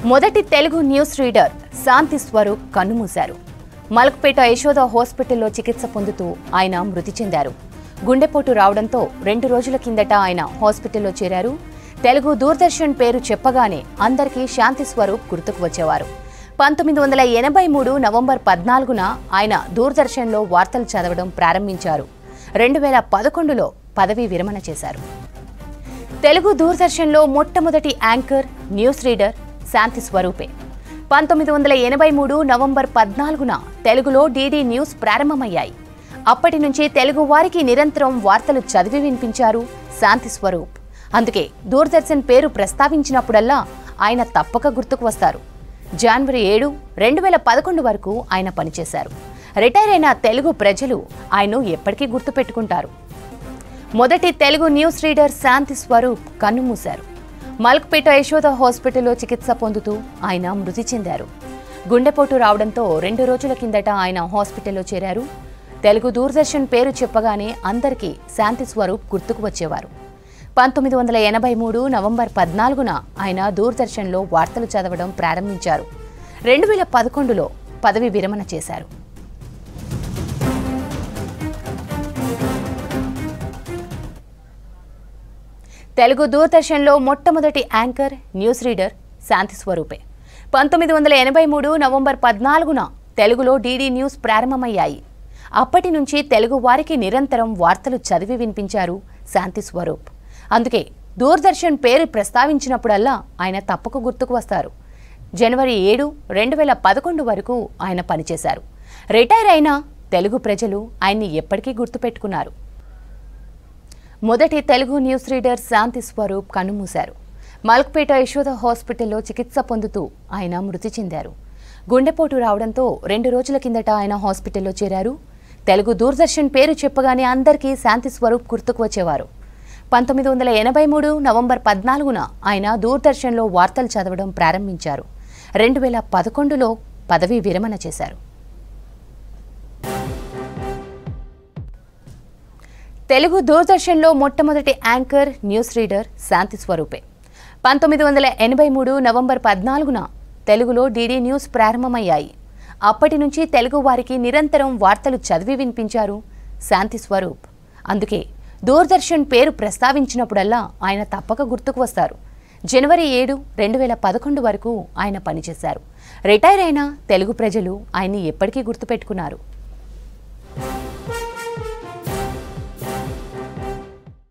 మొదటి Telugu news reader శాంతి స్వరూప్ కన్నుమూశారు. మలక్పేట యశోద హాస్పిటల్లో చికిత్స పొందుతూ ఆయన మృతి చెందారు. గుండెపోటు రావడంతో 2 రోజుల కిందట ఆయన హాస్పిటల్లో చేరారు. తెలుగు దూరదర్శన్ పేరు చెప్పగానే అందరికీ శాంతి స్వరూప్ గుర్తుకు వచ్చేవారు. 1983 నవంబర్ 14న ఆయన దూరదర్శన్లో వార్తలు చదవడం ప్రారంభించారు. 2011లో పదవీ విరమణ చేశారు. తెలుగు దూరదర్శన్లో మొట్టమొదటి యాంకర్, న్యూస్ రీడర్ శాంతి స్వరూపే. 1983 నవంబర్ 14న తెలుగులో డీడీ న్యూస్ ప్రారంభమయ్యాయి. అప్పటి నుంచి తెలుగు వారికి నిరంతరం వార్తలు చదివి వినిపించారు శాంతి స్వరూప్. అందుకే దూరదర్శన్ పేరు ప్రస్తావించినప్పుడల్లా ఆయన తప్పక గుర్తుకు వస్తారు. జనవరి 7, 2011 వరకు ఆయన పనిచేశారు. రిటైర్ అయిన తెలుగు ప్రజలు ఆయన్ను ఎప్పటికీ గుర్తుపెట్టుకుంటారు. మొదటి తెలుగు న్యూస్ రీడర్ శాంతి స్వరూప్ కన్నుమూశారు. మలక్పేట యశోద హాస్పిటల్లో చికిత్స పొందుతూ ఆయన మృతి చెందారు. గుండెపోటు రావడంతో 2 రోజుల కిందట ఆయన హాస్పిటల్లో చేరారు. తెలుగు దూరదర్శన్ పేరు చెప్పగానే అందరికీ శాంతి స్వరూప్ గుర్తుకు వచ్చేవారు. 1983 నవంబర్ 14న ఆయన దూరదర్శన్లో వార్తలు చదవడం ప్రారంభించారు. 2011లో పదవి విరమణ చేశారు. తెలుగు దూరదర్శన్లో మొట్టమొదటి యాంకర్, న్యూస్ రీడర్ శాంతి స్వరూపే. 1983 నవంబర్ 14న తెలుగులో డీడీ న్యూస్ ప్రారంభమయ్యాయి. అప్పటి నుంచి తెలుగు వారికి నిరంతరం వార్తలు చదివి వినిపించారు శాంతి స్వరూప్. అందుకే దూరదర్శన్ పేరు ప్రస్తావించినప్పుడల్లా ఆయన తప్పక గుర్తుకు వస్తారు. జనవరి 7, 2011 వరకు ఆయన పనిచేశారు. రిటైర్ అయిన తెలుగు ప్రజలు ఆయన్ని ఎప్పటికీ గుర్తుపెట్టుకున్నారు. మొదటి తెలుగు న్యూస్ రీడర్ శాంతి స్వరూప్ కన్నుమూశారు. మలక్పేట యశోద హాస్పిటల్లో చికిత్స పొందుతూ ఆయన మృతి చెందారు. గుండెపోటు రావడంతో 2 రోజుల కిందట ఆయన హాస్పిటల్లో చేరారు. తెలుగు దూరదర్శన్ పేరు చెప్పగానే అందరికీ శాంతి స్వరూప్ గుర్తుకు వచ్చేవారు. 1983 నవంబర్ 14న ఆయన దూరదర్శన్లో వార్తలు చదవడం ప్రారంభించారు. 2011లో పదవీ విరమణ చేశారు. తెలుగు దూరదర్శన్లో మొట్టమొదటి యాంకర్, న్యూస్ రీడర్ శాంతి స్వరూపే. 1983 నవంబర్ 14న తెలుగులో డీడీ న్యూస్ ప్రారంభమయ్యాయి. అప్పటి నుంచి తెలుగు వారికి నిరంతరం వార్తలు చదివి వినిపించారు శాంతి స్వరూప్. అందుకే దూరదర్శన్ పేరు ప్రస్తావించినప్పుడల్లా ఆయన తప్పక గుర్తుకు వస్తారు. జనవరి 7, 2011 వరకు ఆయన పనిచేశారు. రిటైర్ అయిన తెలుగు ప్రజలు ఆయన్ని ఎప్పటికీ గుర్తుపెట్టుకున్నారు.